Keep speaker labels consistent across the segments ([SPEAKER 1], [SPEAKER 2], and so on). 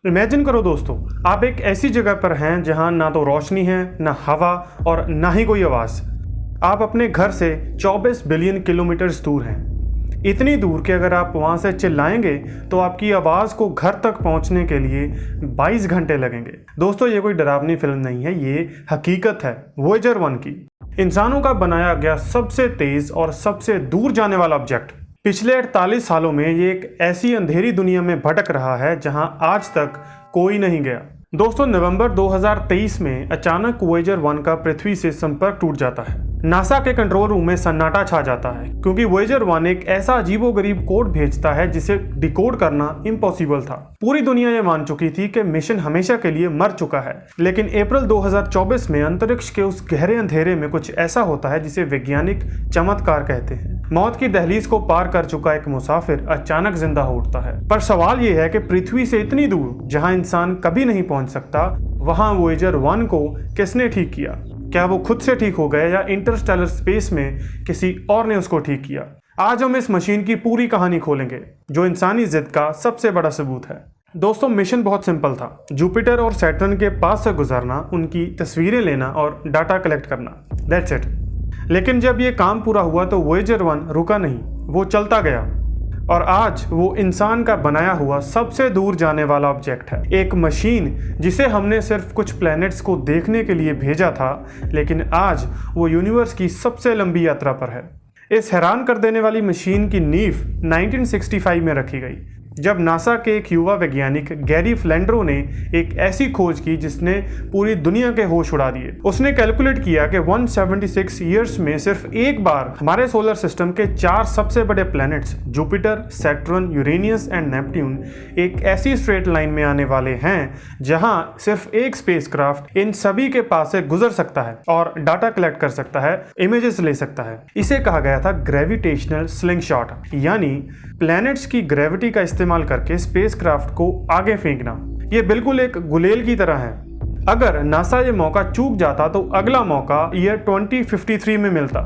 [SPEAKER 1] Imagine करो दोस्तों, आप एक ऐसी जगह पर हैं जहां ना तो रोशनी है, ना हवा और ना ही कोई आवाज़। आप अपने घर से 24 बिलियन किलोमीटर दूर हैं। इतनी दूर कि अगर आप वहां से चिल्लाएंगे तो आपकी आवाज़ को घर तक पहुंचने के लिए 22 घंटे लगेंगे। दोस्तों, ये कोई डरावनी फिल्म नहीं है, ये हकीकत है वोयेजर 1 की। इंसानों का बनाया गया सबसे तेज़ और सबसे दूर जाने वाला ऑब्जेक्ट। पिछले 48 सालों में ये एक ऐसी अंधेरी दुनिया में भटक रहा है जहां आज तक कोई नहीं गया। दोस्तों, नवंबर 2023 में अचानक वोयेजर 1 का पृथ्वी से संपर्क टूट जाता है। नासा के कंट्रोल रूम में सन्नाटा छा जाता है क्योंकि वोयेजर 1 एक ऐसा अजीबोगरीब कोड भेजता है जिसे डिकोड करना इम्पॉसिबल था। पूरी दुनिया ये मान चुकी थी कि मिशन हमेशा के लिए मर चुका है, लेकिन अप्रैल 2024 में अंतरिक्ष के उस गहरे अंधेरे में कुछ ऐसा होता है जिसे वैज्ञानिक चमत्कार कहते हैं। मौत की दहलीज को पार कर चुका एक मुसाफिर अचानक जिंदा हो उठता है। पर सवाल ये है कि पृथ्वी से इतनी दूर जहां इंसान कभी नहीं पहुंच सकता, वहां वोयेजर 1 को किसने ठीक किया? क्या वो खुद से ठीक हो गए या इंटरस्टेलर स्पेस में किसी और ने उसको ठीक किया? आज हम इस मशीन की पूरी कहानी खोलेंगे जो इंसानी जिद का सबसे बड़ा सबूत है। दोस्तों, मिशन बहुत सिंपल था। जुपिटर और सैटर्न के पास से गुजरना, उनकी तस्वीरें लेना और डाटा कलेक्ट करना, दैट्स इट। लेकिन जब ये काम पूरा हुआ तो वोयेजर 1 रुका नहीं, वो चलता गया और आज वो इंसान का बनाया हुआ सबसे दूर जाने वाला ऑब्जेक्ट है। एक मशीन जिसे हमने सिर्फ कुछ प्लैनेट्स को देखने के लिए भेजा था, लेकिन आज वो यूनिवर्स की सबसे लंबी यात्रा पर है। इस हैरान कर देने वाली मशीन की नींव 1965 में रखी गई, जब नासा के एक युवा वैज्ञानिक गैरी फ्लेंड्रो ने एक ऐसी खोज की जिसने पूरी दुनिया के होश उड़ा दिए। उसने कैलकुलेट किया कि 176 ईयर्स में सिर्फ एक बार हमारे सोलर सिस्टम के 4 सबसे बड़े planets Jupiter, Saturn, Uranus and Neptune एक ऐसी स्ट्रेट लाइन में आने वाले हैं जहां सिर्फ एक स्पेसक्राफ्ट इन सभी के पास से गुजर सकता है और डाटा कलेक्ट कर सकता है, इमेजेस ले सकता है। इसे कहा गया था ग्रेविटेशनल स्लिंगशॉट, यानी प्लैनेट्स की ग्रेविटी का इस्तेमाल करके स्पेसक्राफ्ट को आगे फेंकना। ये बिल्कुल एक गुलेल की तरह है। अगर नासा ये मौका चूक जाता तो अगला मौका ईयर 2053 में मिलता।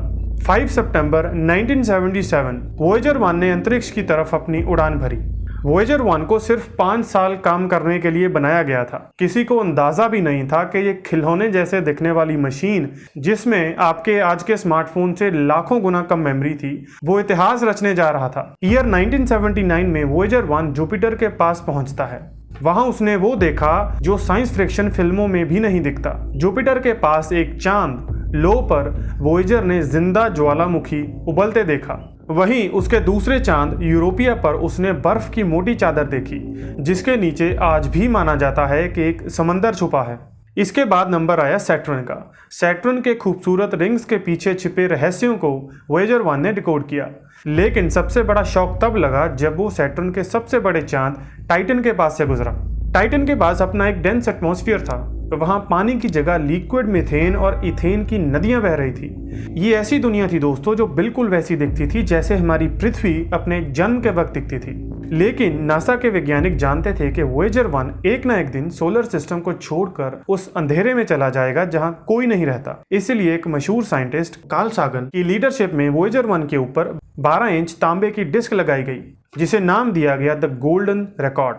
[SPEAKER 1] 5 सितंबर 1977 वोयेजर 1 ने अंतरिक्ष की तरफ अपनी उड़ान भरी। वोयेजर 1 को सिर्फ 5 साल काम करने के लिए बनाया गया था। किसी को अंदाजा भी नहीं था कि ये खिलौने जैसे दिखने वाली मशीन, जिसमें आपके आज के स्मार्टफोन से लाखों गुना कम मेमोरी थी, वो इतिहास रचने जा रहा था। ईयर 1979 में वोयेजर 1 जुपिटर के पास पहुंचता है। वहां उसने वो देखा जो साइंस फिक्शन फिल्मों में भी नहीं दिखता। जुपिटर के पास एक चांद लो पर वोयेजर ने जिंदा ज्वालामुखी उबलते देखा। वहीं उसके दूसरे चांद यूरोपिया पर उसने बर्फ की मोटी चादर देखी, जिसके नीचे आज भी माना जाता है कि एक समंदर छुपा है। इसके बाद नंबर आया सैटर्न का। सैटर्न के खूबसूरत रिंग्स के पीछे छिपे रहस्यों को वोयेजर 1 ने डिकोड किया। लेकिन सबसे बड़ा शौक तब लगा जब वो सैटर्न के सबसे बड़े चांद टाइटन के पास से गुजरा। टाइटन के पास अपना एक डेंस एटमॉस्फेयर था, तो वहां पानी की जगह लिक्विड मीथेन और इथेन की नदियां बह रही थी। ये ऐसी दुनिया थी दोस्तों जो बिल्कुल वैसी दिखती थी जैसे हमारी पृथ्वी अपने जन्म के वक्त दिखती थी। लेकिन नासा के वैज्ञानिक जानते थे कि वोयेजर 1 एक ना एक दिन सोलर सिस्टम को छोड़कर उस अंधेरे में चला जाएगा जहां कोई नहीं रहता। इसलिए एक मशहूर साइंटिस्ट कार्ल सागन की लीडरशिप में वोयेजर 1 के ऊपर 12 इंच तांबे की डिस्क लगाई गई, जिसे नाम दिया गया द गोल्डन रिकॉर्ड।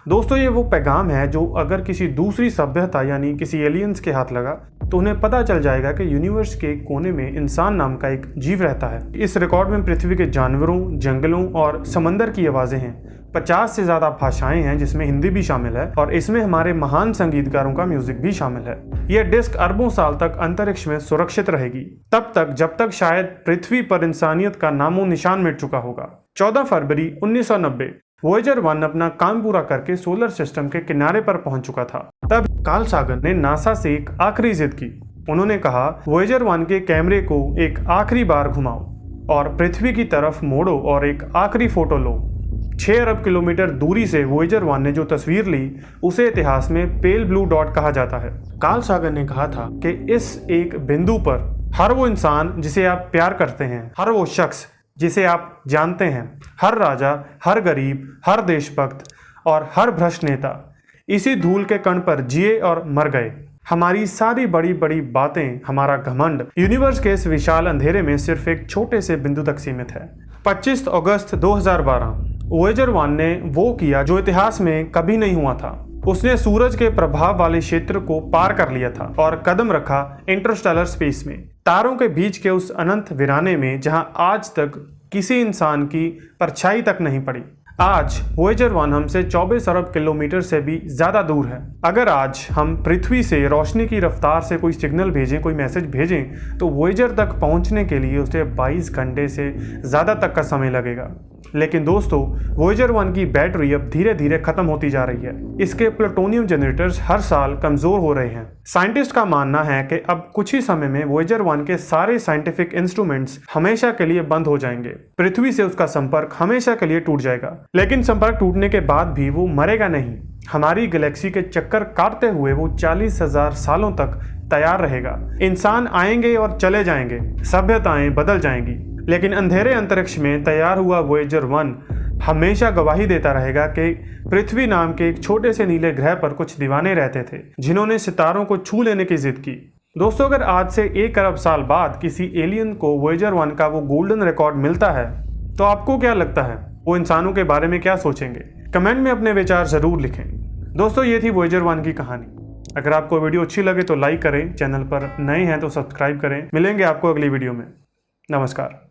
[SPEAKER 1] दोस्तों, ये वो पैगाम है जो अगर किसी दूसरी सभ्यता यानी किसी एलियंस के हाथ लगा तो उन्हें पता चल जाएगा कि यूनिवर्स के कोने में इंसान नाम का एक जीव रहता है। इस रिकॉर्ड में पृथ्वी के जानवरों, जंगलों और समंदर की आवाज़ें हैं। 50 से ज़्यादा भाषाएं हैं, जिसमें हिंदी भी शामिल है, और इसमें हमारे महान संगीतकारों का म्यूजिक भी शामिल है। यह डिस्क अरबों साल तक अंतरिक्ष में सुरक्षित रहेगी, तब तक जब तक शायद पृथ्वी पर इंसानियत का नामो निशान मिट चुका होगा। 14 फरवरी 1990 वोयेजर 1 अपना काम पूरा करके सोलर सिस्टम के किनारे पर पहुंच चुका था। तब कार्ल सागन ने नासा से एक आखिरी जिद की। उन्होंने कहा, वोयेजर 1 के कैमरे को एक आखिरी बार घुमाओ और पृथ्वी की तरफ मोड़ो और एक आखिरी फोटो लो। 6 अरब किलोमीटर दूरी से वोयेजर 1 ने जो तस्वीर ली उसे इतिहास में पेल ब्लू डॉट कहा जाता है। कार्ल सागन ने कहा था कि इस एक बिंदु पर हर वो इंसान जिसे आप प्यार करते हैं, हर वो शख्स जिसे आप जानते हैं, हर राजा, हर गरीब, हर देशभक्त और हर भ्रष्ट नेता इसी धूल के कण पर जिए और मर गए। हमारी सारी बड़ी बड़ी बातें, हमारा घमंड यूनिवर्स के इस विशाल अंधेरे में सिर्फ एक छोटे से बिंदु तक सीमित है। 25 अगस्त 2012 वोयेजर 1 ने वो किया जो इतिहास में कभी नहीं हुआ था। उसने सूरज के प्रभाव वाले क्षेत्र को पार कर लिया था और कदम रखा इंटरस्टेलर स्पेस में, तारों के बीच के उस अनंत वीराने में जहां आज तक किसी इंसान की परछाई तक नहीं पड़ी। आज वॉयेजर 1 हमसे 24 अरब किलोमीटर से भी ज्यादा दूर है। अगर आज हम पृथ्वी से रोशनी की रफ्तार से कोई सिग्नल भेजें, कोई मैसेज भेजें, तो वॉयेजर तक पहुंचने के लिए उसे 22 घंटे से ज्यादा तक का समय लगेगा। लेकिन दोस्तों, वॉयेजर 1 की बैटरी अब धीरे धीरे खत्म होती जा रही है। इसके प्लूटोनियम जनरेटर्स हर साल कमजोर हो रहे हैं। साइंटिस्ट का मानना है कि अब कुछ ही समय में वॉयेजर 1 के सारे साइंटिफिक इंस्ट्रूमेंट्स हमेशा के लिए बंद हो जाएंगे। पृथ्वी से उसका संपर्क हमेशा के लिए टूट जाएगा। लेकिन संपर्क टूटने के बाद भी वो मरेगा नहीं। हमारी गैलेक्सी के चक्कर काटते हुए वो 40,000 सालों तक तैयार रहेगा। इंसान आएंगे और चले जाएंगे, सभ्यताएं बदल जाएंगी, लेकिन अंधेरे अंतरिक्ष में तैयार हुआ वॉयेजर 1 हमेशा गवाही देता रहेगा कि पृथ्वी नाम के एक छोटे से नीले ग्रह पर कुछ दीवाने रहते थे जिन्होंने सितारों को छू लेने की जिद की। दोस्तों, अगर आज से 1 अरब साल बाद किसी एलियन को वॉयेजर 1 का वो गोल्डन रिकॉर्ड मिलता है, तो आपको क्या लगता है वो इंसानों के बारे में क्या सोचेंगे? कमेंट में अपने विचार जरूर लिखें। दोस्तों, ये थी वॉयेजर 1 की कहानी। अगर आपको वीडियो अच्छी लगे तो लाइक करें, चैनल पर नए हैं तो सब्सक्राइब करें। मिलेंगे आपको अगली वीडियो में। नमस्कार।